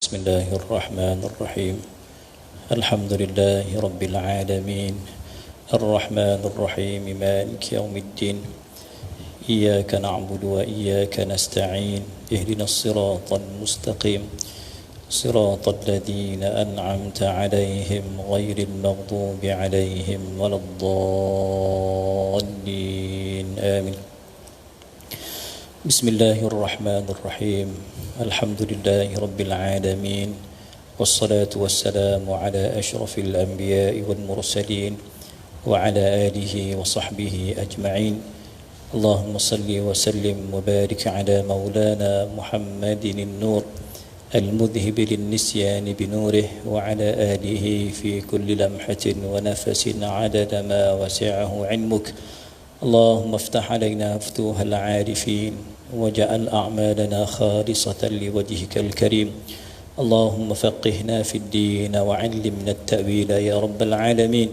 بسم الله الرحمن الرحيم الحمد لله رب العالمين الرحمن الرحيم مالك يوم الدين إياك نعبد وإياك نستعين اهدنا الصراط المستقيم صراط الذين أنعمت عليهم غير المغضوب عليهم ولا الضالين آمين بسم الله الرحمن الرحيم الحمد لله رب العالمين والصلاة والسلام على أشرف الأنبياء والمرسلين وعلى آله وصحبه أجمعين اللهم صل وسلم وبارك على مولانا محمد النور المذهب للنسيان بنوره وعلى آله في كل لمحة ونفس عدد ما وسعه علمك اللهم افتح علينا فتوح العارفين وجعل أعمالنا خالصة لوجهك الكريم اللهم فقهنا في الدين وعلمنا التأويل يا رب العالمين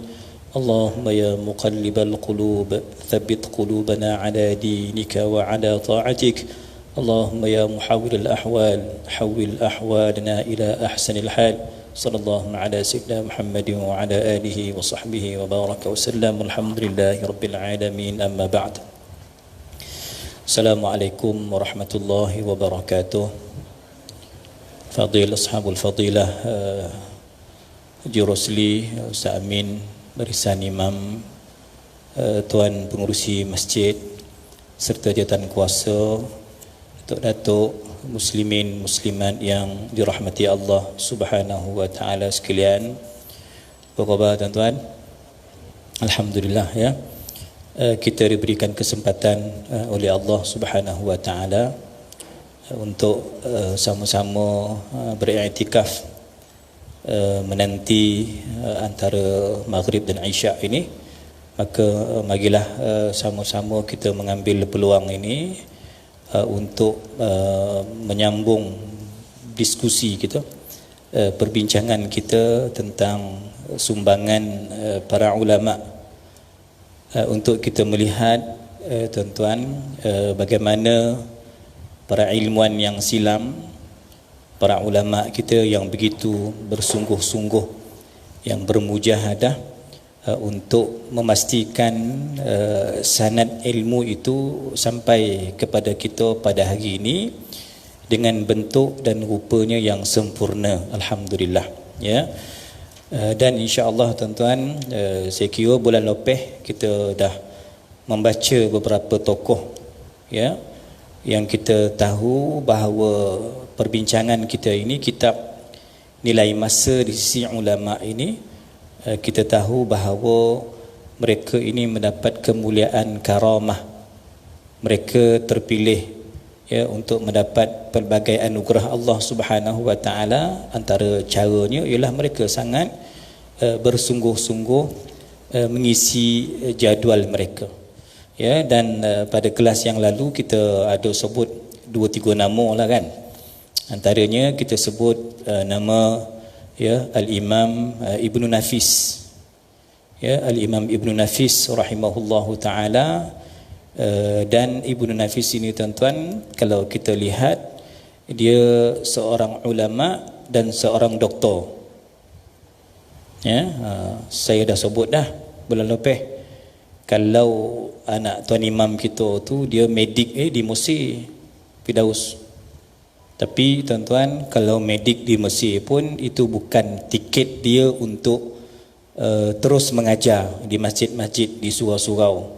اللهم يا مقلب القلوب ثبت قلوبنا على دينك وعلى طاعتك اللهم يا محول الأحوال حول أحوالنا إلى أحسن الحال صلى الله على سيدنا محمد وعلى آله وصحبه وبارك وسلم الحمد لله رب العالمين أما بعد السلام عليكم ورحمة الله وبركاته فضيل أصحاب الفضيلة Jurusli Ustaz Amin Barisan Imam Tuan Pengurusi Masjid serta jawatan kuasa Datuk Muslimin Muslimat yang dirahmati Allah Subhanahu wa taala sekalian. Apa khabar tuan-tuan? Alhamdulillah ya. Kita diberikan kesempatan oleh Allah Subhanahu wa taala untuk sama-sama beriktikaf menanti antara maghrib dan isyak ini. Maka marilah sama-sama kita mengambil peluang ini untuk menyambung diskusi kita, perbincangan kita tentang sumbangan para ulama, untuk kita melihat tuan-tuan bagaimana para ilmuwan yang silam, para ulama kita yang begitu bersungguh-sungguh, yang bermujahadah untuk memastikan sanad ilmu itu sampai kepada kita pada hari ini dengan bentuk dan rupanya yang sempurna, alhamdulillah ya. Dan insya-Allah tuan-tuan, saya kira bulan lepas kita dah membaca beberapa tokoh ya, yang kita tahu bahawa perbincangan kita ini, kitab Nilai Masa di Sisi Ulama ini, kita tahu bahawa mereka ini mendapat kemuliaan karamah. Mereka terpilih ya untuk mendapat pelbagai anugerah Allah Subhanahu wa taala. Antara caranya ialah mereka sangat bersungguh-sungguh mengisi jadual mereka. Ya, dan pada kelas yang lalu kita ada sebut 2-3 nama lah kan. Antaranya kita sebut nama ya Al-Imam Ibnu Nafis. Ya, Al-Imam Ibnu Nafis rahimahullahu taala. Dan Ibnu Nafis ini tuan-tuan, kalau kita lihat dia seorang ulama dan seorang doktor. Ya, saya dah sebut dah bulan lepas, kalau anak tuan imam kita tu dia medik di Mesir, Firdaus. Tapi tuan-tuan, kalau medik di Mesir pun itu bukan tiket dia untuk terus mengajar di masjid-masjid, di surau-surau.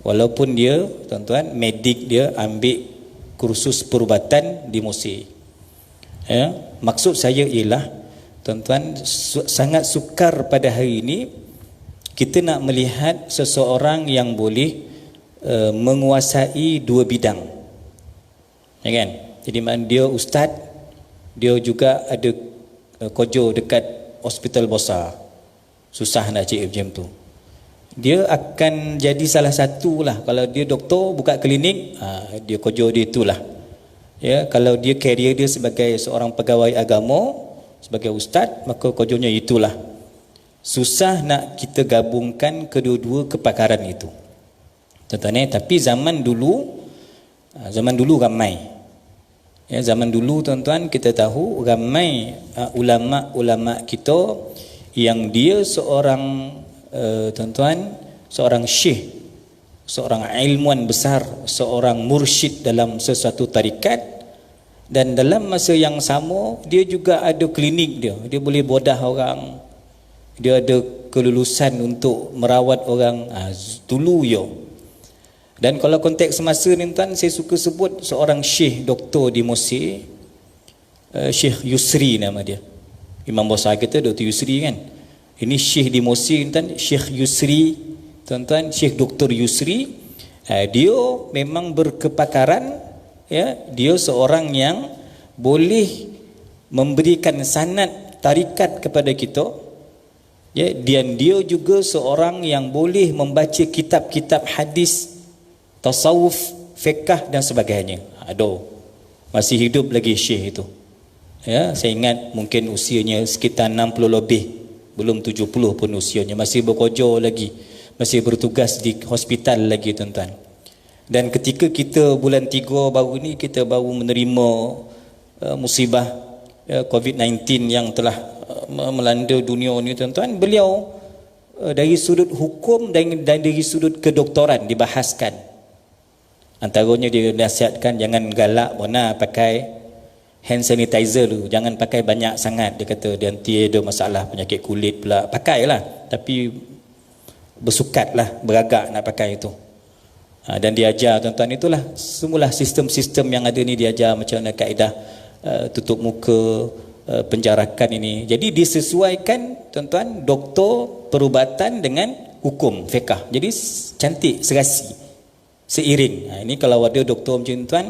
Walaupun dia tuan-tuan medik, dia ambil kursus perubatan di Mesir ya. Maksud saya ialah tuan-tuan, sangat sukar pada hari ini kita nak melihat seseorang yang boleh menguasai dua bidang ya kan. Jadi mana dia ustaz, dia juga ada kerja dekat hospital besar. Susah nak cari macam tu. Dia akan jadi salah satu lah. Kalau dia doktor buka klinik, dia kerja dia itulah. Ya, kalau dia career dia sebagai seorang pegawai agama, sebagai ustaz, maka kerjanya itulah. Susah nak kita gabungkan kedua-dua kepakaran itu. Tuan-tuan, tapi zaman dulu ramai. Ya, zaman dulu tuan-tuan kita tahu ramai ulama-ulama kita yang dia seorang tuan-tuan, seorang syekh, seorang ilmuwan besar, seorang mursyid dalam sesuatu tarikat, dan dalam masa yang sama dia juga ada klinik dia boleh bodah orang, dia ada kelulusan untuk merawat orang dulu yo. Dan kalau konteks semasa ni tuan, saya suka sebut seorang syekh doktor di Mesir, Syekh Yusri nama dia. Imam besar kita Dr. Yusri kan. Ini syekh di Mesir tuan, Syekh Yusri tuan-tuan, Syekh Dr. Yusri. Dia memang berkepakaran, ya, dia seorang yang boleh memberikan sanad tarikat kepada kita, ya, dan dia juga seorang yang boleh membaca kitab-kitab hadis, tasawuf, fiqh dan sebagainya. Aduh, masih hidup lagi syekh itu. Ya, saya ingat mungkin usianya sekitar 60 lebih, belum 70 pun usianya, masih bekerja lagi, masih bertugas di hospital lagi tuan-tuan. Dan ketika kita bulan 3 baru ni, kita baru menerima musibah COVID-19 yang telah melanda dunia ni tuan-tuan, beliau dari sudut hukum dan dari sudut kedoktoran dibahaskan. Antaranya dia nasihatkan jangan galak bona, pakai hand sanitizer dulu, jangan pakai banyak sangat. Dia kata dia nanti ada masalah penyakit kulit pula. Pakailah, tapi bersukatlah, beragak nak pakai itu. Dan dia ajar tuan-tuan, itulah semula sistem-sistem yang ada ni, dia ajar macam mana kaedah tutup muka, penjarakan ini. Jadi disesuaikan tuan-tuan, doktor perubatan dengan hukum fiqh. Jadi cantik, serasi, seiring. Ini kalau ada doktor macam tuan,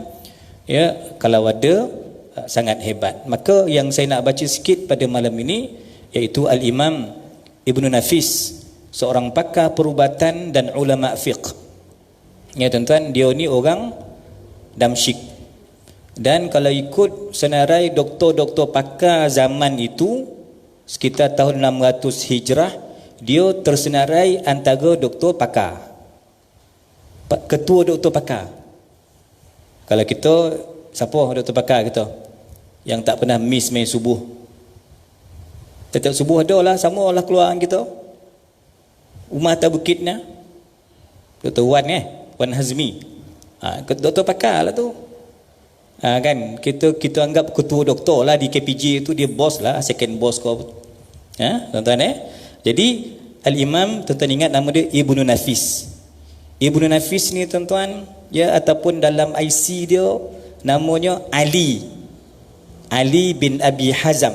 ya, kalau ada sangat hebat. Maka yang saya nak baca sikit pada malam ini iaitu Al-Imam Ibnu Nafis, seorang pakar perubatan dan ulama fiqh. Ya tuan-tuan, dia ni orang Damsyik. Dan kalau ikut senarai doktor-doktor pakar zaman itu, sekitar tahun 600 Hijrah, dia tersenarai antara doktor pakar, ketua doktor pakar. Kalau kita, siapa doktor pakar kita yang tak pernah miss main subuh? Tetap subuh ada lah, sama lah keluaran kita. Umar Tabukitnya Dr. Wan Wan Hazmi, doktor pakar lah tu. Kan kita anggap ketua doktor lah di KPJ itu, dia bos lah, second boss kau. Tuan-tuan Jadi Al-Imam, tuan-tuan ingat nama dia Ibnu Nafis. Ibnu Nafis ni tuan-tuan, ya, ataupun dalam IC dia namanya Ali bin Abi Hazam,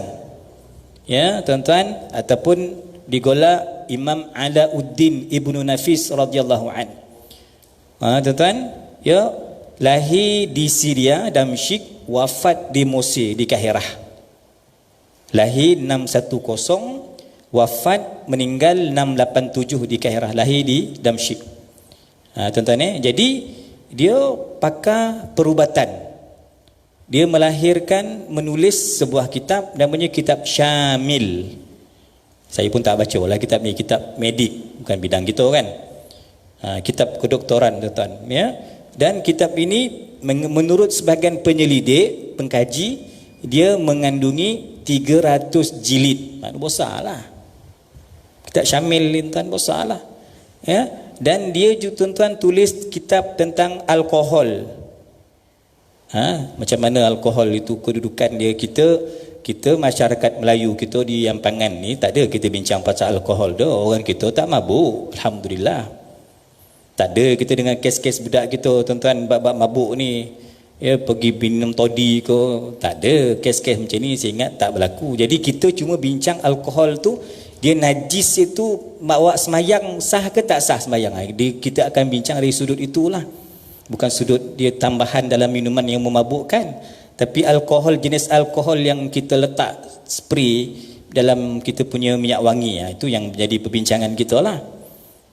ya tuan-tuan, ataupun digolak Imam Alauddin Ibnu Nafis radhiyallahu an. Tuan-tuan, ya, lahir di Syria Damsyik, wafat di Mesir di Kahirah. Lahir 610, wafat meninggal 687 di Kahirah, lahir di Damsyik. Tuan-tuan jadi dia pakar perubatan. Dia melahirkan, menulis sebuah kitab namanya Kitab Syamil. Saya pun tak baca lah kitab ni, kitab medik, bukan bidang kita kan. Kitab kedoktoran tuan-tuan, ya. Dan kitab ini menurut sebahagian penyelidik, pengkaji, dia mengandungi 300 jilid. Besar lah Kitab Syamil ni tuan, besar lah, ya. Dan dia juga tuan-tuan tulis kitab tentang alkohol. Macam mana alkohol itu, kedudukan dia. Kita masyarakat Melayu kita di Yampangan ni tak ada kita bincang pasal alkohol dah. Orang kita tak mabuk, alhamdulillah. Tak ada kita dengan kes-kes budak kita tuan-tuan bab-bab mabuk ni, ya, pergi minum toddy ke, tak ada kes-kes macam ni, saya ingat tak berlaku. Jadi kita cuma bincang alkohol tu, dia najis itu, bawa semayang sah ke tak sah semayang. Kita akan bincang dari sudut itulah, bukan sudut dia tambahan dalam minuman yang memabukkan. Tapi alkohol, jenis alkohol yang kita letak spray dalam kita punya minyak wangi, itu yang jadi perbincangan kita lah.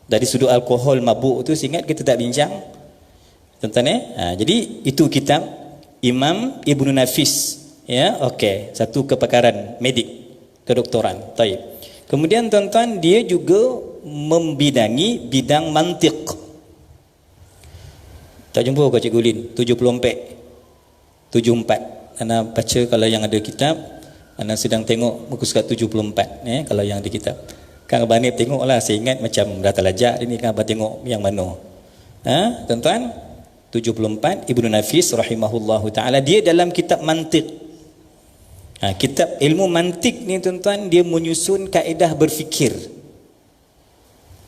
Dari sudut alkohol mabuk tu, seingat kita tak bincang tuan-tuan. Jadi itu kitab Imam Ibnu Nafis, ya. Okey, satu kepakaran medik, kedoktoran. Baik. Kemudian tuan-tuan, dia juga membidangi bidang mantiq. Tak jumpa kau Cikgu Lin 74 Ana baca kalau yang ada kitab, ana sedang tengok muka surat 74 kalau yang ada kitab. Kang Abang ni tengoklah, saya ingat macam dah terlajak ni, Kang Abang tengok yang mana. Tuan-tuan, 74 Ibnu Nafis rahimahullahu taala, dia dalam kitab mantiq. Kitab ilmu mantiq ni tuan-tuan, dia menyusun kaedah berfikir.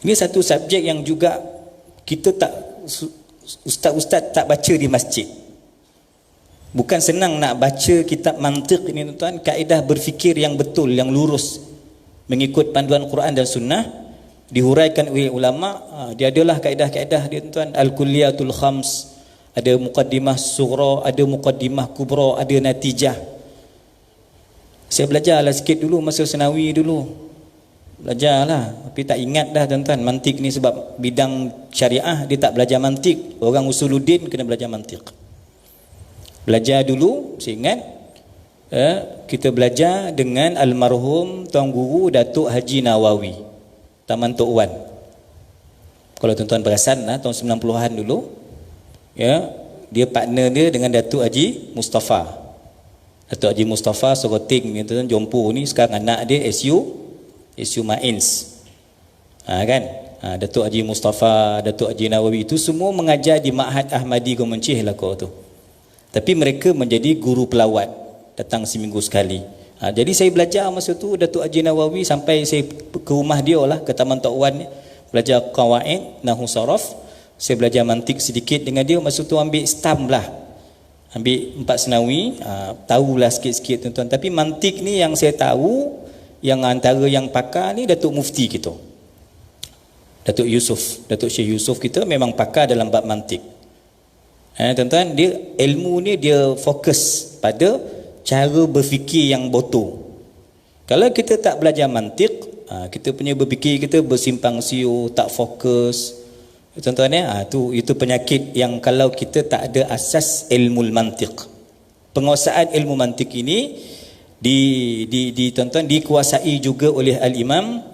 Ini satu subjek yang juga kita tak, ustaz-ustaz tak baca di masjid. Bukan senang nak baca kitab mantiq ini tuan-tuan, kaedah berfikir yang betul, yang lurus, mengikut panduan Quran dan Sunnah, dihuraikan oleh ulama. Dia adalah kaedah-kaedah dia tuan-tuan, al-kulliyatul khams, ada muqaddimah sughra, ada muqaddimah kubra, ada natijah. Saya belajarlah sikit dulu masa senawi dulu, belajarlah, tapi tak ingat dah tuan-tuan mantiq ni, sebab bidang syariah dia tak belajar mantiq. Orang usuluddin kena belajar mantiq. Belajar dulu, saya ingat kita belajar dengan almarhum Tuan Guru Datuk Haji Nawawi, Taman Tok Wan. Kalau tuan-tuan perasan tahun 90-an dulu, dia partner dia dengan Datuk Haji Mustafa. Datuk Haji Mustafa Soroting ni tuan-tuan, Jompo ni, sekarang anak dia SU Mains. Kan? Datuk Haji Mustafa, Datuk Haji Nawawi itu semua mengajar di Ma'had Ahmadi Gomencih lah kau tu. Tapi mereka menjadi guru pelawat, datang seminggu sekali. Jadi saya belajar masa tu Datuk Haji Nawawi, sampai saya ke rumah dia lah, ke Taman Tok Wan, belajar qawaid, nahwu saraf. Saya belajar mantik sedikit dengan dia. Masa tu ambil stam lah, ambil 4 senawi, tahulah sikit-sikit tuan-tuan. Tapi mantik ni yang saya tahu, yang antara yang pakar ni Datuk Mufti kita, Datuk Syekh Yusuf kita memang pakar dalam bab mantik. Tuan-tuan, dia ilmu ni dia fokus pada cara berfikir yang bodoh. Kalau kita tak belajar mantik, kita punya berfikir kita bersimpang siur, tak fokus. Tuan-tuan itu penyakit yang kalau kita tak ada asas ilmu mantik. Penguasaan ilmu mantik ini tuan-tuan dikuasai juga oleh al-Imam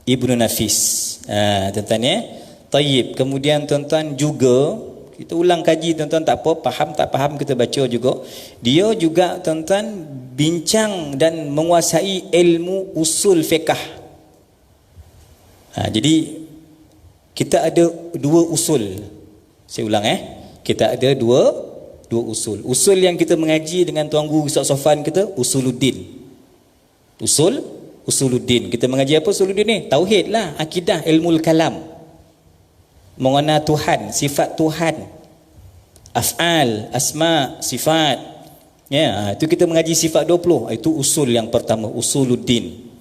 Ibnu Nafis. Tuan-tuan Tayyib. Kemudian tuan-tuan juga kita ulang kaji tuan-tuan, tak apa, faham tak faham kita baca juga. Dia juga tuan-tuan bincang dan menguasai ilmu usul fiqh. Jadi kita ada 2 usul. Saya ulang kita ada dua usul. Usul yang kita mengaji dengan Tuan Guru Ustaz Sofan kita, usuluddin. Usuluddin. Kita mengaji apa usuluddin ni? Tauhid lah, akidah, ilmu kalam, mengenal Tuhan, sifat Tuhan, af'al, asma, sifat. Itu kita mengaji sifat 20. Itu usul yang pertama, usuluddin.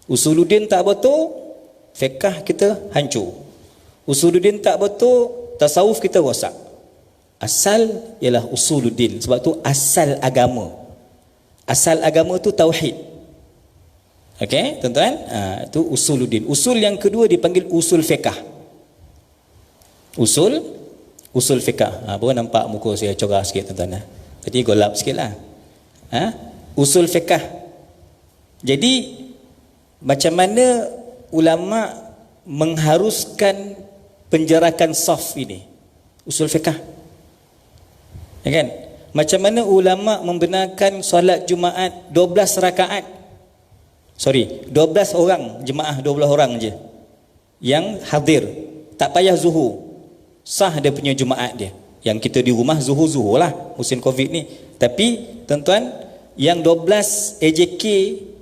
Usuluddin tak betul, fiqh kita hancur. Usuluddin tak betul, tasawuf kita rosak. Asal ialah usuluddin. Sebab tu asal agama. Asal agama tu tauhid. Okey, tuan-tuan? Itu usuluddin. Usul yang kedua dipanggil usul fiqh. Usul fiqh. Baru nampak muka saya corah sikit tuan-tuan. Tadi golap sikit lah. Usul fiqh. Jadi macam mana ulama mengharuskan penjarakan saf ini? Usul fiqh. Kan? Macam mana ulama membenarkan solat Jumaat 12 rakaat? 12 orang jemaah, 12 orang je yang hadir, tak payah zuhur. Sah dia punya Jumaat dia. Yang kita di rumah zuhur lah musim Covid ni. Tapi tuan-tuan, yang 12 AJK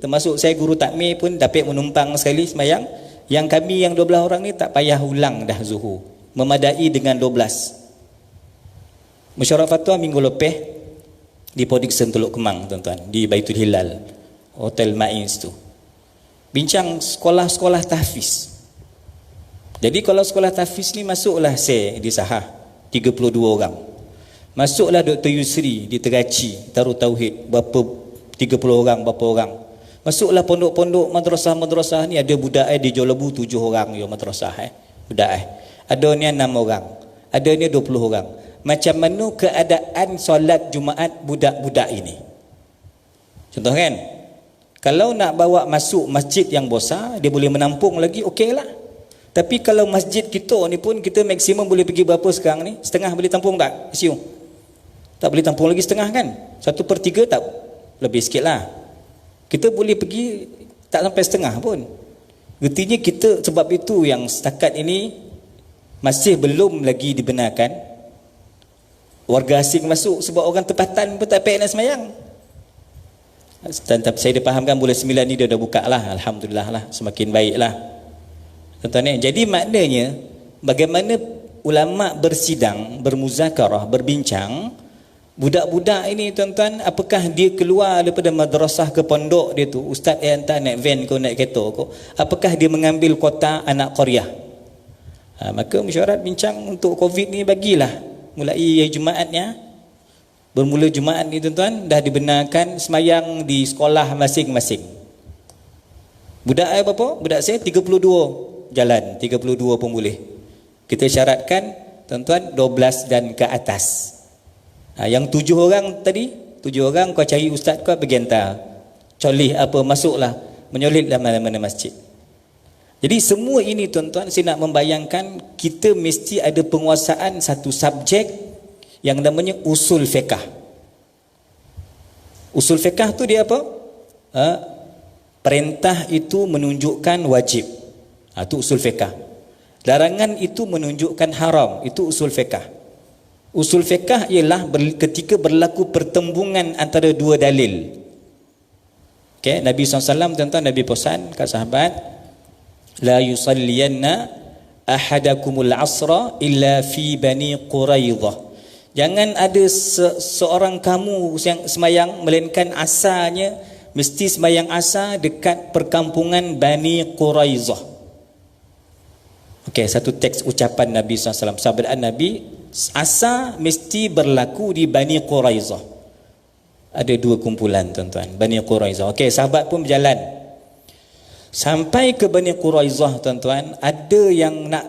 termasuk saya guru takmir pun dapat menumpang sekali semayang. Yang kami yang 12 orang ni tak payah ulang dah zuhur, memadai dengan 12. Mesyuarat fatwa minggu lepas di Podiksen Teluk Kemang tuan-tuan, di Baitul Hilal, Hotel Maiz tu, bincang sekolah-sekolah tahfiz. Jadi kalau sekolah tahfiz ni masuklah saya di Sahah 32 orang. Masuklah Dr. Yusri di Teraci Darut Tauhid berapa 30 orang berapa orang. Masuklah pondok-pondok madrasah-madrasah ni, ada budak di Jolabu 7 orang yo madrasah budak ada ni 6 orang, ada ni 20 orang. Macam mana keadaan solat Jumaat budak-budak ini? Contoh kan, kalau nak bawa masuk masjid yang besar, dia boleh menampung lagi, okeylah. Tapi kalau masjid kita ni pun, kita maksimum boleh pergi berapa sekarang ni? Setengah boleh tampung tak? Tak boleh tampung lagi setengah kan? 1/3 tak, lebih sikit lah. Kita boleh pergi tak sampai setengah pun. Artinya kita, sebab itu yang setakat ini masih belum lagi dibenarkan warga asing masuk, sebab orang tempatan pun tak payah nak semayang. Dan saya dipahamkan bulan 9 ni dia dah buka lah, alhamdulillah lah, semakin baik lah tuan-tuan. Jadi maknanya bagaimana ulama bersidang, bermuzakarah, berbincang, budak-budak ini tuan-tuan, apakah dia keluar daripada madrasah ke pondok dia tu, ustaz yang hantar naik van ke naik kereta ke, apakah dia mengambil kota anak qaryah. Maka mesyuarat bincang untuk Covid ni bagilah mulai Jumaatnya, bermula Jumaat ni tuan-tuan dah dibenarkan semayang di sekolah masing-masing. Budak saya berapa? Budak saya 32 jalan, 32 pun boleh. Kita syaratkan tuan-tuan 12 dan ke atas. Yang 7 orang tadi, 7 orang kau cari ustaz kau pergi hantar. Colih apa masuklah, menyolidlah mana-mana masjid. Jadi semua ini tuan-tuan, saya nak membayangkan kita mesti ada penguasaan satu subjek yang namanya usul fiqah. Usul fiqah tu dia apa? Perintah itu menunjukkan wajib. Itu usul fiqah. Larangan itu menunjukkan haram. Itu usul fiqah. Usul fiqah ialah ketika berlaku pertembungan antara dua dalil. Okay, Nabi SAW tuan-tuan, Nabi pesan kat sahabat, la yusalliyanna ahadakumul asra illa fi Bani Quraidah. Jangan ada seorang kamu yang semayang melainkan asalnya mesti semayang asar dekat perkampungan Bani Quraidah. Okey, satu teks ucapan Nabi SAW, sabdaan Nabi, asar mesti berlaku di Bani Quraidah. Ada dua kumpulan tuan-tuan, Bani Quraidah. Okey, sahabat pun berjalan sampai ke Bani Quraidah tuan-tuan. Ada yang nak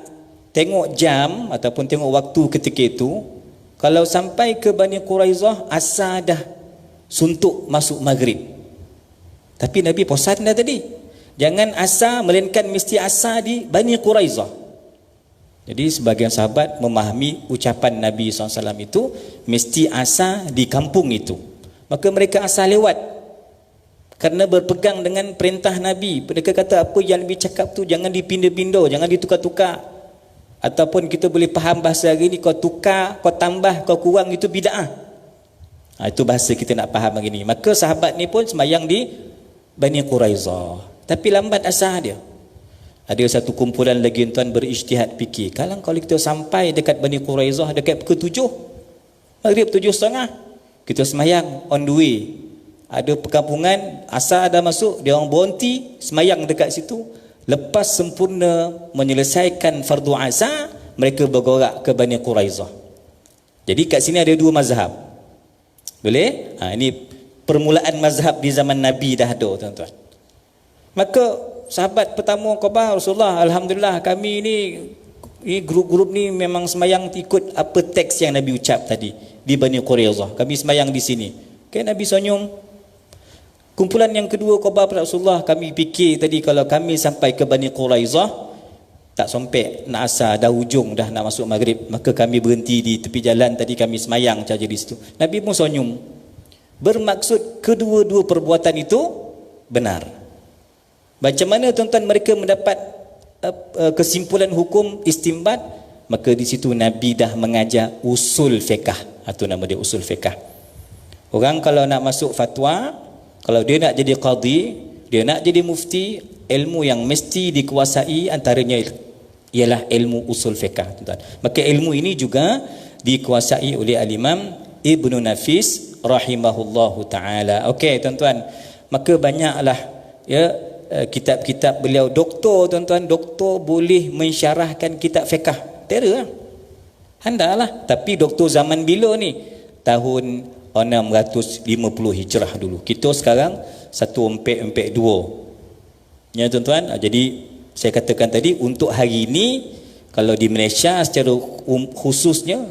tengok jam ataupun tengok waktu ketika itu. Kalau sampai ke Bani Quraidah, asar dah suntuk masuk maghrib. Tapi Nabi pesan dah tadi, jangan asar melainkan mesti asar di Bani Quraidah. Jadi sebagian sahabat memahami ucapan Nabi SAW itu mesti asar di kampung itu. Maka mereka asar lewat kerana berpegang dengan perintah Nabi. Mereka kata apa yang Nabi cakap tu jangan dipindah-pindah, jangan ditukar-tukar. Ataupun kita boleh faham bahasa hari ni, kau tukar, kau tambah, kau kurang, itu bid'ah. Itu bahasa kita nak faham hari ni. Maka sahabat ni pun semayang di Bani Quraidah. Tapi lambat asar dia. Ada satu kumpulan lagi tuan berijtihad fikir, kalau kita sampai dekat Bani Quraidah dekat pukul 7, maghrib 7.30, kita semayang on the way. Ada perkampungan, asar dah masuk, dia orang berhenti semayang dekat situ. Lepas sempurna menyelesaikan fardu asar, mereka bergerak ke Bani Quraidah. Jadi kat sini ada dua mazhab. Boleh? Ini permulaan mazhab di zaman Nabi dah ada tuan-tuan. Maka sahabat pertama khabar Rasulullah, alhamdulillah kami ni grup-grup ni memang semayang ikut apa teks yang Nabi ucap tadi di Bani Quraidah. Kami semayang di sini. Okay, Nabi senyum. Kumpulan yang kedua khabar Rasulullah, kami fikir tadi kalau kami sampai ke Bani Quraidah tak sampai nak asar, dah hujung dah nak masuk maghrib, maka kami berhenti di tepi jalan tadi, kami semayang saja di situ. Nabi pun senyum. Bermaksud kedua-dua perbuatan itu benar. Macam mana tuan-tuan mereka mendapat kesimpulan hukum istinbat? Maka di situ Nabi dah mengajar usul fiqah. Itu nama dia usul fiqah. Orang kalau nak masuk fatwa, kalau dia nak jadi qadi, dia nak jadi mufti, ilmu yang mesti dikuasai antaranya ialah ilmu usul fiqah tuan-tuan. Maka ilmu ini juga dikuasai oleh al-Imam Ibnu Nafis rahimahullahu taala. Okey tuan-tuan, maka banyaklah ya kitab-kitab beliau. Doktor tuan-tuan, doktor boleh mensyarahkan kitab fiqh. Terah. Handalah. Tapi doktor zaman bila ni? Tahun 650 Hijrah dulu. Kita sekarang 1442. Ya tuan-tuan, jadi saya katakan tadi untuk hari ini kalau di Malaysia secara khususnya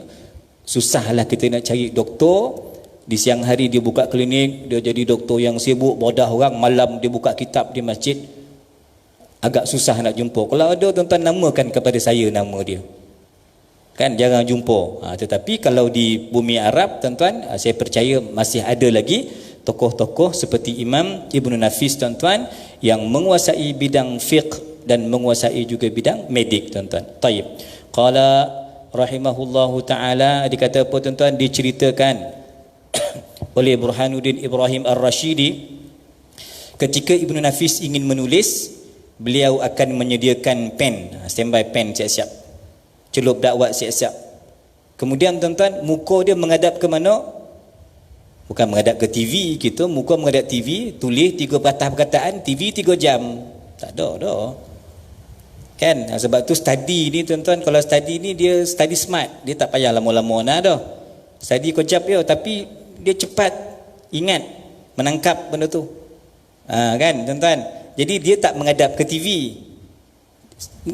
susahlah kita nak cari doktor. Di siang hari dia buka klinik, dia jadi doktor yang sibuk bodah orang, malam dia buka kitab di masjid. Agak susah nak jumpa. Kalau ada tuan-tuan, namakan kepada saya nama dia. kan jarang jumpa. Tetapi kalau di bumi Arab tuan-tuan, saya percaya masih ada lagi tokoh-tokoh seperti Imam Ibn Nafis tuan-tuan yang menguasai bidang fiqh dan menguasai juga bidang medik tuan-tuan. Taib. Qala rahimahullahu taala, dikata apa tuan-tuan, diceritakan oleh Burhanuddin Ibrahim Ar-Rashidi, ketika Ibn Nafis ingin menulis, beliau akan menyediakan pen, standby pen siap-siap, celup dakwat siap-siap. Kemudian tuan-tuan, muka dia menghadap ke mana? Bukan menghadap ke TV gitu, muka menghadap TV, tulis 3 patah perkataan, TV 3 jam. Tak ada dah. Kan? Sebab tu study ni tuan-tuan, kalau study ni dia study smart, dia tak payah lama-lama nak dah. Study kejap je, tapi dia cepat ingat, menangkap benda tu. Kan tuan-tuan? Jadi dia tak menghadap ke TV.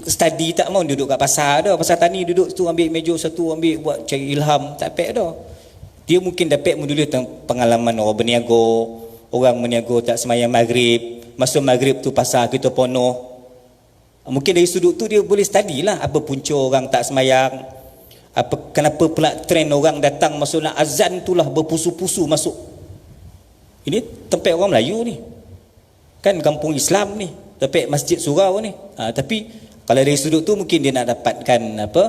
Study tak mau duduk kat pasar dah. Pasar tani duduk tu ambil meja satu, ambil buat cari ilham, tak pek dah. Dia mungkin dapat menulis tentang pengalaman orang berniaga, orang berniaga tak sembahyang maghrib, masa maghrib tu pasar kita penuh. Mungkin dari sudut tu dia boleh study lah apa punca orang tak sembahyang, apa kenapa pula trend orang datang masuk nak azan tu lah berpusu-pusu masuk. Ini tempat orang Melayu ni, kan kampung Islam ni, tempat masjid surau ni. Tapi kalau dari sudut tu mungkin dia nak dapatkan apa,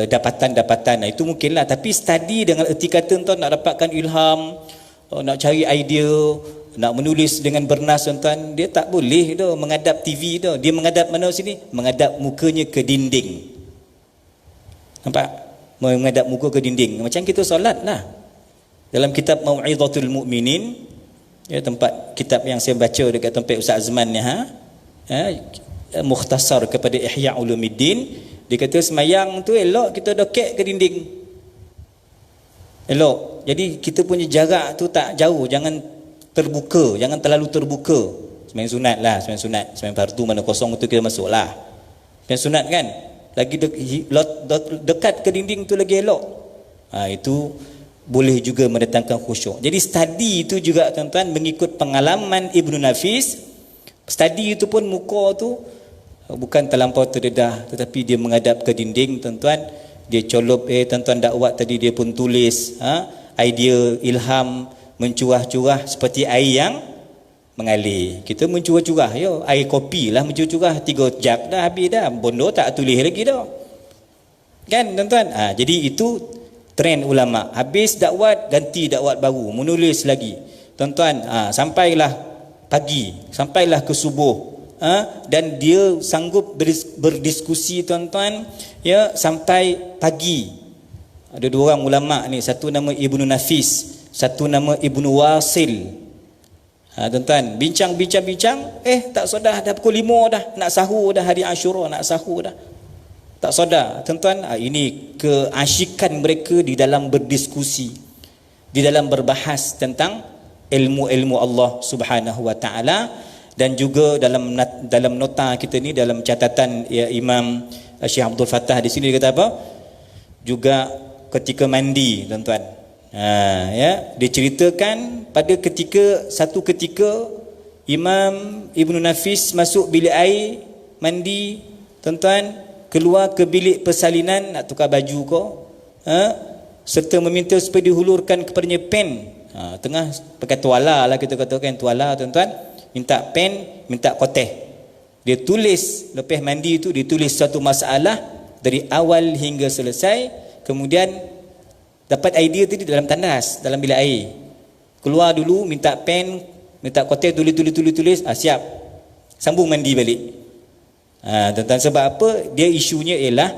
dapatan-dapatan, itu mungkinlah. Tapi study dengan erti kata tuan, nak dapatkan ilham, nak cari idea, nak menulis dengan bernas tuan, dia tak boleh dah menghadap TV dah. Dia menghadap mana sini? Menghadap mukanya ke dinding. Nampak? Menghadap muka ke dinding. Macam kita solat lah. Dalam kitab Mau'izatul Mu'minin, ya, tempat kitab yang saya baca dekat tempat Ustaz Azman ni, mukhtasar kepada Ihya Ulumuddin, dia kata semayang tu elok kita dokek ke dinding. Elok. Jadi kita punya jarak tu tak jauh, jangan terbuka, jangan terlalu terbuka. Semayang sunat lah, semayang sunat. Semayang fardu mana kosong tu kita masuk lah. Semayang sunat kan, lagi dekat ke dinding tu lagi elok. Itu boleh juga mendatangkan khusyuk. Jadi study itu juga tuan-tuan mengikut pengalaman Ibn Nafis. Study itu pun muka tu bukan terlampau terdedah, tetapi dia menghadap ke dinding tuan-tuan. Dia colop tuan-tuan dakwat tadi, dia pun tulis idea, ilham mencurah-curah seperti air yang mengalir. Kita mencurah-curah, air kopi lah mencurah-curah, 3 jap dah habis dah, bondo tak tulis lagi dah. Kan tuan-tuan? Jadi itu trend ulama. Habis dakwat, ganti dakwat baru, menulis lagi. Tuan-tuan, sampailah pagi, sampailah ke subuh. Dan dia sanggup berdiskusi tuan-tuan, ya, sampai pagi. Ada 2 orang ulama ni, satu nama Ibnu Nafis, satu nama Ibnu Wasil. Tuan-tuan, bincang, tak sedar dah pukul 5 dah, nak sahur dah, hari Ashura nak sahur dah. Tak sedar tuan-tuan. Ini keasyikan mereka di dalam berdiskusi, di dalam berbahas tentang ilmu-ilmu Allah Subhanahu wa taala. Dan juga dalam nota kita ni, dalam catatan Imam Syekh Abdul Fattah di sini dia kata apa? Juga ketika mandi tuan-tuan. Diceritakan pada satu ketika Imam Ibn Nafis masuk bilik air mandi tuan-tuan, keluar ke bilik persalinan nak tukar baju ko, serta meminta supaya dihulurkan kepadanya pen. Tengah pakai tuala lah, kita katakan tuala tuan-tuan, minta pen, minta koteh. Dia tulis, lepas mandi tu dia tulis satu masalah dari awal hingga selesai. Kemudian dapat idea tadi dalam tandas, dalam bilik air. Keluar dulu, minta pen, minta koteh, tulis, siap. Sambung mandi balik. Tuan-tuan, sebab apa? Dia isunya ialah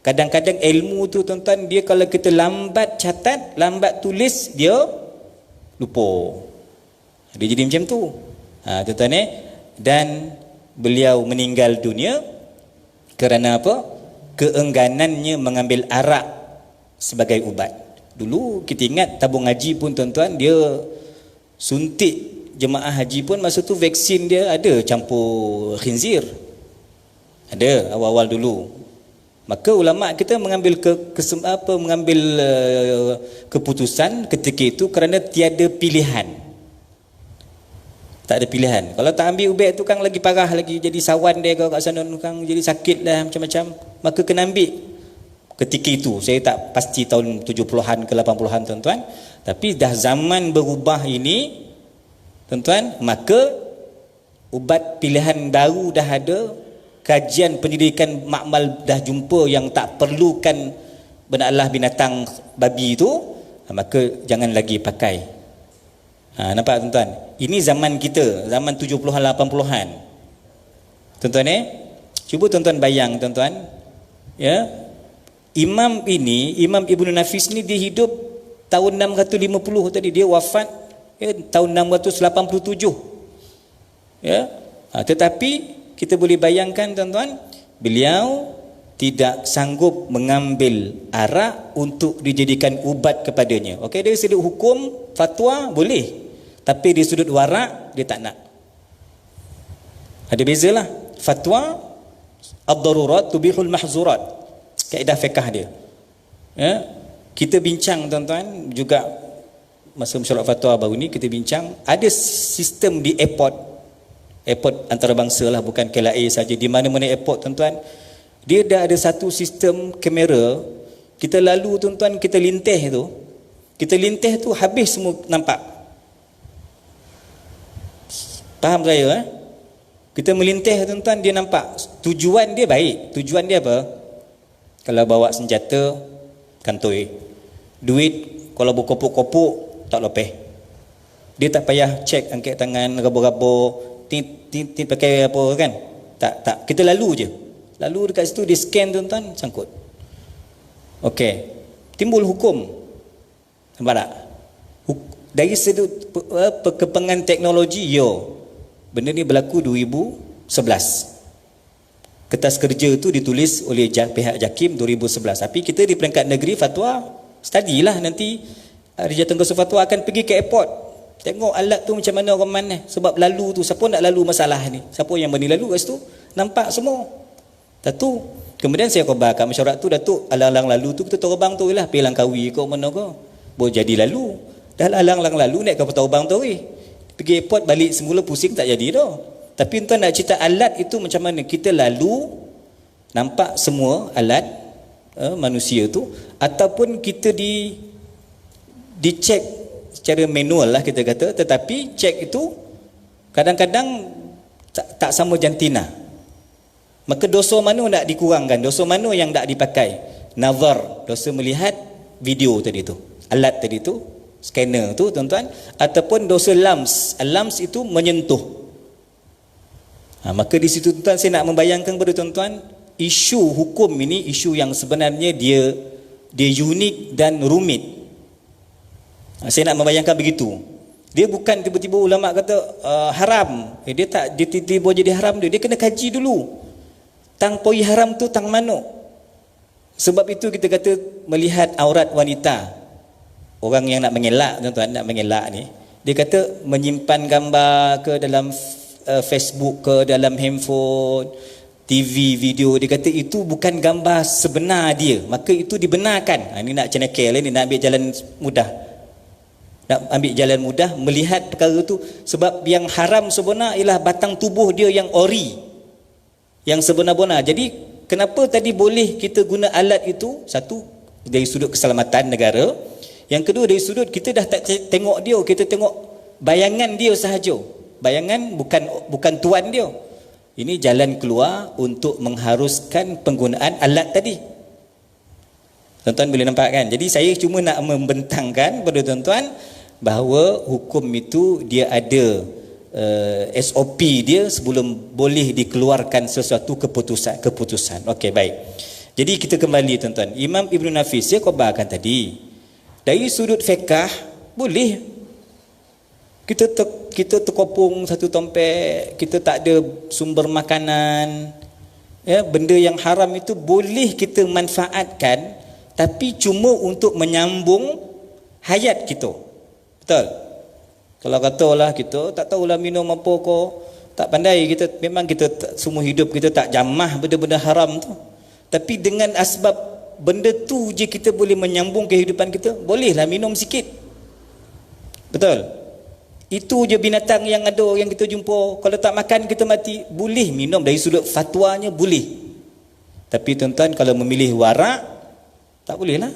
kadang-kadang ilmu tu tuan-tuan, dia kalau kita lambat catat, lambat tulis, dia lupa. Dia jadi macam tu. Tuan-tuan, dan beliau meninggal dunia kerana apa? Keengganannya mengambil arak sebagai ubat. Dulu kita ingat tabung haji pun tuan-tuan, dia suntik jemaah haji pun masa tu vaksin dia ada campur khinzir. Ada awal-awal dulu. Maka ulama kita mengambil keputusan ketika itu kerana tiada pilihan. Tak ada pilihan. Kalau tak ambil ubat tu kan lagi parah lagi, jadi sawan dia kat sana, kan jadi sakit lah macam-macam. Maka kena ambil. ketika itu. Saya tak pasti tahun 70-an ke 80-an tuan-tuan, tapi dah zaman berubah ini tuan-tuan, maka ubat pilihan baru dah ada, kajian pendidikan makmal dah jumpa yang tak perlukan benalah binatang babi itu, maka jangan lagi pakai. Nampak tuan-tuan? Ini zaman kita, zaman 70-an 80-an. Tuan-tuan cuba tuan-tuan bayang tuan-tuan, ya. Imam Ibnu Nafis ni dia hidup tahun 650 tadi, dia wafat tahun 687. Ya. Tetapi kita boleh bayangkan tuan-tuan, beliau tidak sanggup mengambil arak untuk dijadikan ubat kepadanya. Okey, dari sudut hukum fatwa boleh, tapi di sudut warak dia tak nak. Ada bezalah. Fatwa ad-darurat tubihul mahzurat, kaedah fiqh dia. Ya, kita bincang tuan-tuan juga masa mesyuarat fatwa baru ni, kita bincang ada sistem di airport antarabangsa lah, bukan KLIA saja. Di mana-mana airport tuan-tuan, dia dah ada satu sistem kamera. Kita lalu tuan-tuan, kita lintih tu habis semua nampak. Faham saya? Kita melintih tuan-tuan, dia nampak. Tujuan dia baik. Tujuan dia apa? Kalau bawa senjata, kantoi. Duit, kalau berkopuk-kopuk, tak lopeh. Dia tak payah cek angkat tangan, raba-raba, pakai apa kan? Tak. Kita lalu je. Lalu dekat situ, dia scan tuan-tuan, sangkut. Okey. Timbul hukum. Nampak tak? Dari sudut perkembangan teknologi, benda ni berlaku 2011. Kertas kerja tu ditulis oleh pihak JAKIM 2011. Tapi kita di peringkat negeri fatwa, study lah nanti Jabatan Fatwa akan pergi ke airport. Tengok alat tu macam mana orang mana. Sebab lalu tu, siapa nak lalu masalah ni? Siapa yang berni lalu kat situ? Nampak semua. Datuk. Kemudian saya khabar kat mesyuarat tu, Datuk, alang-alang lalu tu kita terbang tu lah. Pergi Langkawi ke mana ke. Boleh jadi lalu. Dah alang-alang lalu naik kapal terbang tu pergi airport balik semula pusing tak jadi dah. Tapi tuan nak cerita alat itu macam mana kita lalu nampak semua alat manusia tu, ataupun kita dicek secara manual lah kita kata, tetapi cek itu kadang-kadang tak sama jantina. Maka dosa mana nak dikurangkan, dosa mana yang tak dipakai? Nazar, dosa melihat video tadi tu, alat tadi tu, scanner tu tuan-tuan, ataupun dosa lams. Lams itu menyentuh. Maka di situ tuan-tuan saya nak membayangkan kepada tuan-tuan, isu hukum ini isu yang sebenarnya dia unik dan rumit. Saya nak membayangkan begitu. Dia bukan tiba-tiba ulama kata haram. Dia tak tiba-tiba jadi haram dia kena kaji dulu. Tang poi haram tu tang mano. Sebab itu kita kata melihat aurat wanita. Orang yang nak mengelak tuan-tuan, nak mengelak ni, dia kata menyimpan gambar ke dalam Facebook ke dalam handphone, TV, video, dia kata itu bukan gambar sebenar dia, maka itu dibenarkan. Ini nak cenekal ni, nak ambil jalan mudah. Nak ambil jalan mudah melihat perkara tu, sebab yang haram sebenar ialah batang tubuh dia yang ori, yang sebenar-benar. Jadi kenapa tadi boleh kita guna alat itu? Satu, dari sudut keselamatan negara. Yang kedua, dari sudut kita dah tak tengok dia, kita tengok bayangan dia sahaja. Bayangan bukan tuan dia. Ini jalan keluar untuk mengharuskan penggunaan alat tadi. Tuan-tuan boleh nampak kan? Jadi saya cuma nak membentangkan kepada tuan-tuan bahawa hukum itu dia ada SOP dia sebelum boleh dikeluarkan sesuatu keputusan. Okey, baik. Jadi kita kembali tuan-tuan. Imam Ibnu Nafis saya khabarkan tadi, dari sudut fiqh boleh kita terkopung satu tompek, kita tak ada sumber makanan, ya, benda yang haram itu boleh kita manfaatkan, tapi cuma untuk menyambung hayat kita. Betul? Kalau katalah kita tak tahulah minum apa kau, tak pandai, kita memang kita semua hidup kita tak jamah benda-benda haram tu. Tapi dengan asbab benda tu je kita boleh menyambung kehidupan kita, bolehlah minum sikit. Betul? Itu je binatang yang ada yang kita jumpa, kalau tak makan kita mati, boleh minum. Dari sudut fatwanya boleh. Tapi tuan-tuan kalau memilih warak, Tak boleh lah.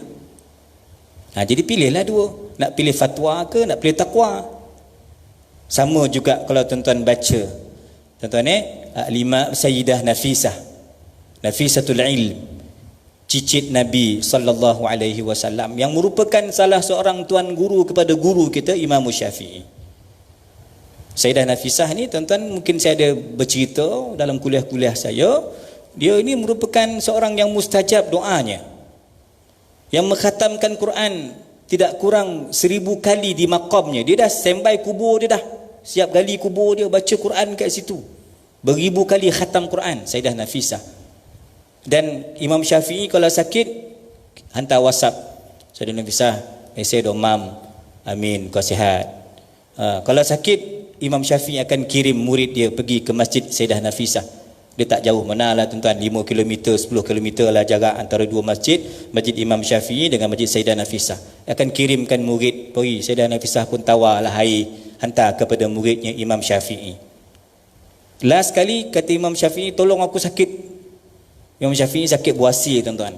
Jadi pilihlah dua. Nak pilih fatwa ke nak pilih takwa. Sama juga kalau tuan-tuan baca. Tuan-tuan Al-Imam Sayyidah Nafisah. Nafisatul Ilm. Cicit Nabi sallallahu alaihi wasallam yang merupakan salah seorang tuan guru kepada guru kita Imam Syafi'i. Sayyidah Nafisah ni tuan-tuan mungkin saya ada bercerita dalam kuliah-kuliah saya, dia ini merupakan seorang yang mustajab doanya, yang mengkhatamkan Quran tidak kurang 1000 kali di maqamnya. Dia dah standby kubur dia dah, siap gali kubur dia, baca Quran kat situ, beribu kali khatam Quran Sayyidah Nafisah. Dan Imam Syafi'i kalau sakit hantar WhatsApp, Sayyidah Nafisah, saya domam, amin kau sihat. Kalau sakit Imam Syafi'i akan kirim murid dia pergi ke masjid Sayyidah Nafisah. Dia tak jauh mana lah tuan-tuan, 5 km, 10 km lah jarak antara dua masjid, Masjid Imam Syafi'i dengan Masjid Sayyidah Nafisah. Akan kirimkan murid pergi. Sayyidah Nafisah pun tawarlah air, hantar kepada muridnya Imam Syafi'i. Last kali kata Imam Syafi'i, tolong aku sakit. Imam Syafi'i sakit buasi tuan-tuan.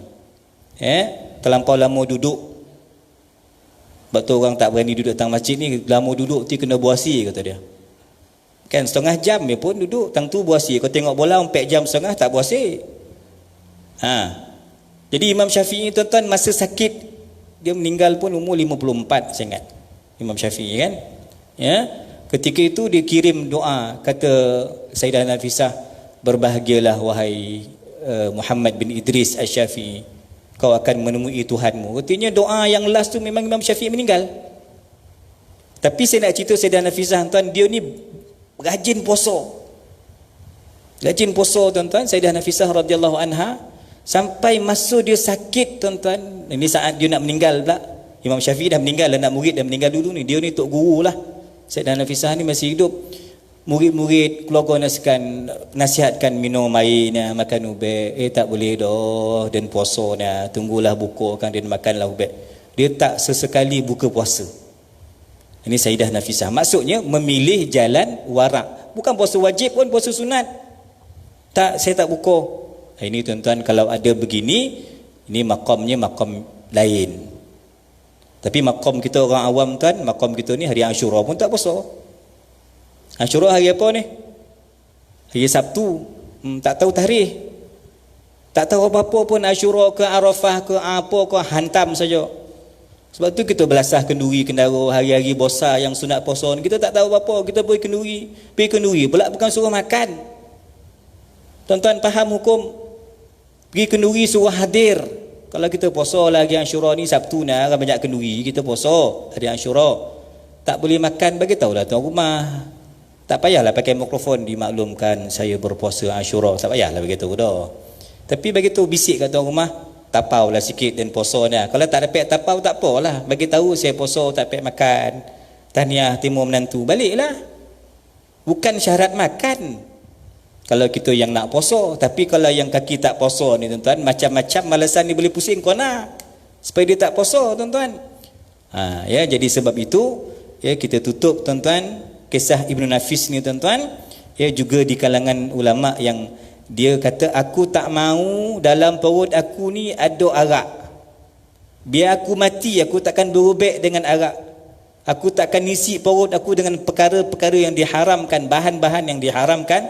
Terlampau lama duduk. Sebab tu orang tak berani duduk datang masjid ni, lama duduk tu kena buasi kata dia. Kan setengah jam dia pun duduk tang tu buasi. Kau tengok bola 4 jam setengah tak buasi. Jadi Imam Syafi'i tuan-tuan masa sakit dia meninggal pun umur 54 saya ingat. Imam Syafi'i kan. Ketika itu dia kirim doa, kata Sayyidah Nafisah, berbahagialah wahai Muhammad bin Idris Asy-Syafi'i, kau akan menemui Tuhanmu. Artinya doa yang last tu memang Imam Syafi'i meninggal. Tapi saya nak cerita Sayyidah Nafisah tuan, dia ni rajin poso. Rajin poso tuan-tuan Sayyidah Nafisah radhiyallahu anha, sampai masa dia sakit tuan-tuan. Ini saat dia nak meninggal pula. Imam Syafi'i dah meninggal, anak murid dah meninggal dulu ni. Dia ni tok guru lah. Sayyidah Nafisah ni masih hidup. Murid-murid keluarga nasihatkan minum air ni, makan ubek. Tak boleh dah, dan puasa ni, tunggulah buka kan, dia makanlah ubek. Dia tak sesekali buka puasa. Ini Sayyidah Nafisah. Maksudnya memilih jalan warak. Bukan puasa wajib pun, puasa sunat. Tak, saya tak buka. Ini tuan-tuan kalau ada begini, ini makamnya makam lain. Tapi makam kita orang awam tuan, makam kita ni hari Ashura pun tak puasa. Ashura hari apa ni? Hari Sabtu. Tak tahu tarikh. Tak tahu apa-apa pun, Ashura ke Arafah ke apa ke, hantam saja. Sebab tu kita belasah kenduri kendara hari-hari bosa yang sunat puasa ni, kita tak tahu apa-apa, kita pergi kenduri. Pergi kenduri pula bukan suruh makan. Tuan-tuan faham hukum? Pergi kenduri suruh hadir. Kalau kita puasa lagi Ashura ni, Sabtu ni orang banyak kenduri, kita puasa hari Ashura. Tak boleh makan, bagi tahulah tuan rumah. Tak payahlah pakai mikrofon dimaklumkan saya berpuasa Ashura. Tak payahlah begitu dah. Tapi begitu bisik kat tuan rumah, tapaulah sikit dan puasa ni. Kalau tak dapat tapau tak apalah, bagi tahu saya puasa tak dapat makan. Tahniah timur menantu, baliklah. Bukan syarat makan kalau kita yang nak puasa. Tapi kalau yang kaki tak puasa ni tuan-tuan, macam-macam malasan ni boleh pusing kau nak supaya dia tak puasa tuan-tuan. Jadi sebab itu kita tutup tuan-tuan kisah Ibnu Nafis ni tuan-tuan. Juga di kalangan ulama yang dia kata, aku tak mau dalam perut aku ni ada arak. Biar aku mati, aku takkan berubek dengan arak. Aku takkan isi perut aku dengan perkara-perkara yang diharamkan, bahan-bahan yang diharamkan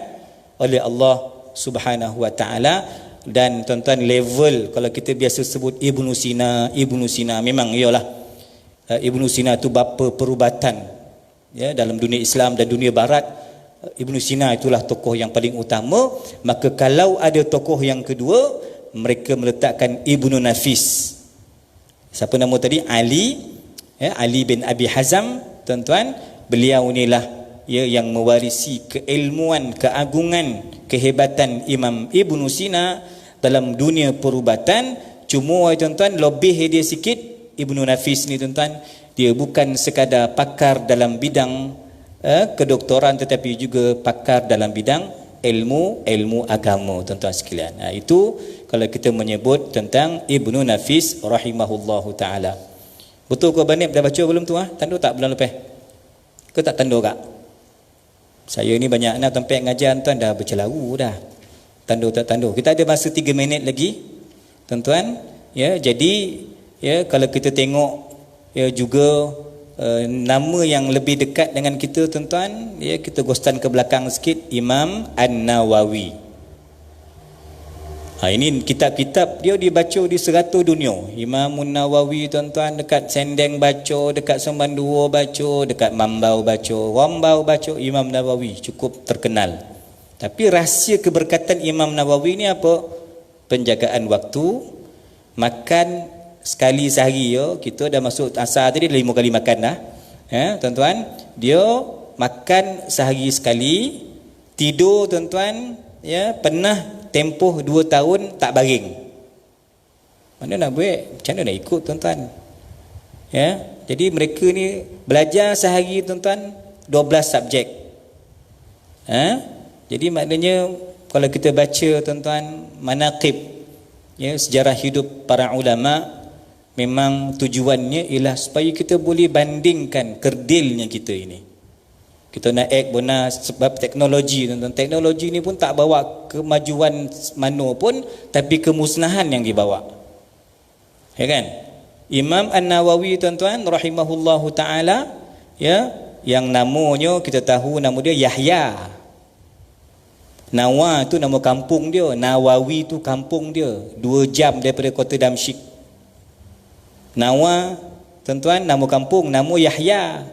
oleh Allah Subhanahu wa taala. Dan tuan-tuan, level kalau kita biasa sebut Ibnu Sina memang iyalah. Ibnu Sina tu bapa perubatan dalam dunia Islam dan dunia barat. Ibnu Sina itulah tokoh yang paling utama. Maka kalau ada tokoh yang kedua, mereka meletakkan Ibnu Nafis. Siapa nama tadi? Ali bin Abi Hazam tuan-tuan. Beliau inilah yang mewarisi keilmuan, keagungan, kehebatan Imam Ibnu Sina dalam dunia perubatan. Cuma tuan-tuan, lebih dia sikit Ibnu Nafis ni tuan-tuan, dia bukan sekadar pakar dalam bidang kedoktoran, tetapi juga pakar dalam bidang ilmu agama tuan-tuan sekalian. Itu kalau kita menyebut tentang Ibnu Nafis rahimahullahu taala. Betul ke Banib dah baca belum tu? Tandu tak bulan lepas? Ke tak tandu kak? Saya ni banyak nak tempat ngajar tuan dah bercelaru dah. Tandu tak tandu. Kita ada masa 3 minit lagi tuan-tuan. Ya, jadi ya kalau kita tengok ya juga nama yang lebih dekat dengan kita tuan-tuan, ya kita gostan ke belakang sikit, Imam An-Nawawi. Ini kitab-kitab dia dibaca di serata dunia. Imam An-Nawawi tuan-tuan, dekat Sendeng baca, dekat Sembandua baca, dekat Mambau baca, Wambau baca, Imam Nawawi cukup terkenal. Tapi rahsia keberkatan Imam Nawawi ni apa? Penjagaan waktu, makan sekali sehari ya. Kita dah masuk asar tadi 5 kali makan dah. Ya, tuan-tuan, dia makan sehari sekali, tidur tuan-tuan, ya, pernah tempoh 2 tahun tak baring. Mana nak buat? Macam mana nak ikut tuan-tuan? Ya, jadi mereka ni belajar sehari tuan-tuan 12 subjek. Jadi maknanya kalau kita baca tuan-tuan manaqib, ya, sejarah hidup para ulama, memang tujuannya ialah supaya kita boleh bandingkan kerdilnya kita ini. Kita nak benar sebab teknologi tuan-tuan. Teknologi ni pun tak bawa kemajuan mana pun, tapi kemusnahan yang dibawa. Ya kan? Imam An-Nawawi tuan-tuan rahimahullahu taala, ya, yang namanya kita tahu nama dia Yahya. Nawa tu nama kampung dia, Nawawi tu kampung dia, 2 jam daripada kota Damsyik. Nawa tuan-tuan nama kampung, nama Yahya.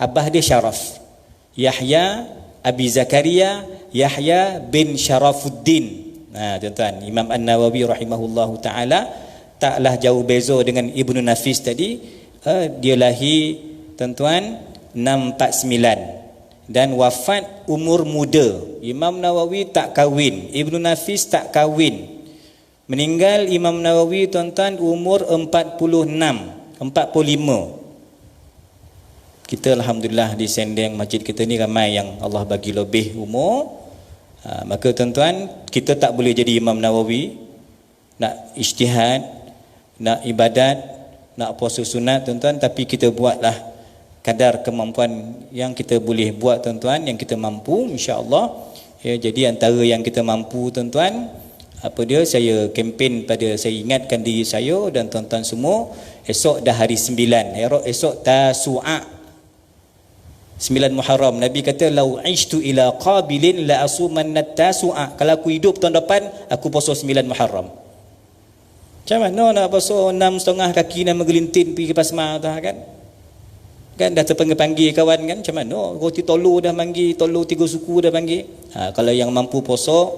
Abah dia Syaraf. Yahya Abi Zakaria Yahya bin Syarafuddin. Tuan-tuan, Imam An-Nawawi rahimahullahu taala taklah jauh beza dengan Ibnu Nafis tadi. Dia lahir tuan-tuan 649 dan wafat umur muda. Imam Nawawi tak kahwin, Ibnu Nafis tak kahwin. Meninggal Imam Nawawi tuan-tuan umur 45. Kita alhamdulillah di Sendeng masjid kita ni ramai yang Allah bagi lebih umur. Maka tuan-tuan, kita tak boleh jadi Imam Nawawi. Nak ijtihad, nak ibadat, nak puasa sunat tuan-tuan, tapi kita buatlah kadar kemampuan yang kita boleh buat tuan-tuan, yang kita mampu insya-Allah. Ya, jadi antara yang kita mampu tuan-tuan, saya kempen saya ingatkan diri saya dan tuan-tuan semua, esok dah hari 9, esok Tasu'a 9 Muharram. Nabi kata lau ishtu ila qabilin la asumanna Tasu'a. Kalau aku hidup tahun depan, aku puasa 9 Muharram. Macam mana nak puasa 6,5 kaki nak menggelintin pergi ke Pasmar tu kan? Kan dah terpanggil-panggil kawan kan, macam mana roti tolu dah panggil, tolu 3 suku dah panggil. Kalau yang mampu puasa,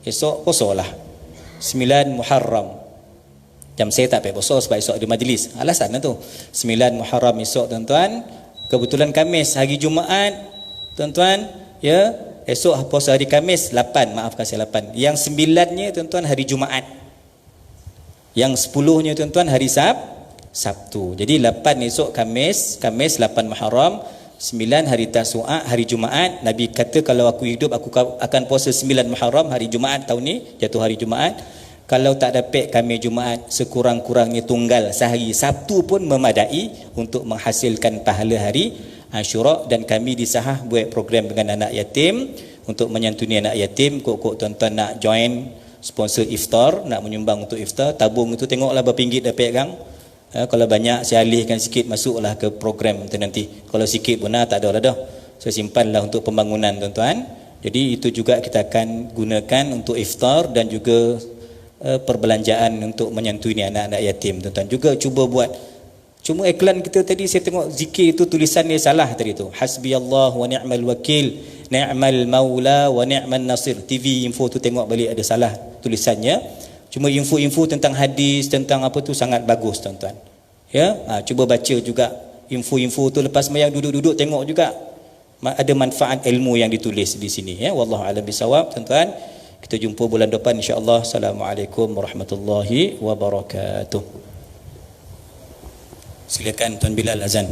esok puasalah 9 Muharram. Jam saya tak payah puasa sebab esok ada majlis. Alasan lah tu. 9 Muharram esok tuan-tuan. Kebetulan Khamis hari Jumaat tuan-tuan, ya, esok puasa hari Khamis 8, maafkan saya 8. Yang 9-nya tuan-tuan hari Jumaat. Yang 10-nya tuan-tuan hari Sabtu. Jadi 8 esok Khamis 8 Muharram, 9 hari Tasu'a hari Jumaat. Nabi kata kalau aku hidup aku akan puasa 9 Muharram hari Jumaat tahun ni, jatuh hari Jumaat. Kalau tak dapat Khamis Jumaat, sekurang-kurangnya tunggal sehari Sabtu pun memadai untuk menghasilkan pahala hari Ashura. Dan kami di Sahah buat program dengan anak yatim untuk menyantuni anak yatim. Kok tuan-tuan nak join sponsor iftar, nak menyumbang untuk iftar, tabung itu tengoklah berapa ringgit dapat kan. Kalau banyak saya alihkan sikit, masuklah ke program tu nanti. Kalau sikit pun tak ada lah dah. Saya simpanlah untuk pembangunan tuan-tuan. Jadi itu juga kita akan gunakan untuk iftar dan juga perbelanjaan untuk menyantuni anak-anak yatim tuan-tuan. Juga cuba buat. Cuma iklan kita tadi saya tengok zikir itu tulisan dia salah tadi tu. Hasbiyallah wa ni'mal wakil, ni'mal maula wa ni'man nasir. TV info tu tengok balik ada salah tulisannya. Cuma info-info tentang hadis, tentang apa tu sangat bagus tuan-tuan. Ya, cuba baca juga info-info tu lepas sembahyang, duduk-duduk tengok juga. Ada manfaat ilmu yang ditulis di sini ya. Wallahu a'lam bisawab tuan-tuan. Kita jumpa bulan depan insya-Allah. Assalamualaikum warahmatullahi wabarakatuh. Silakan Tuan Bilal azan.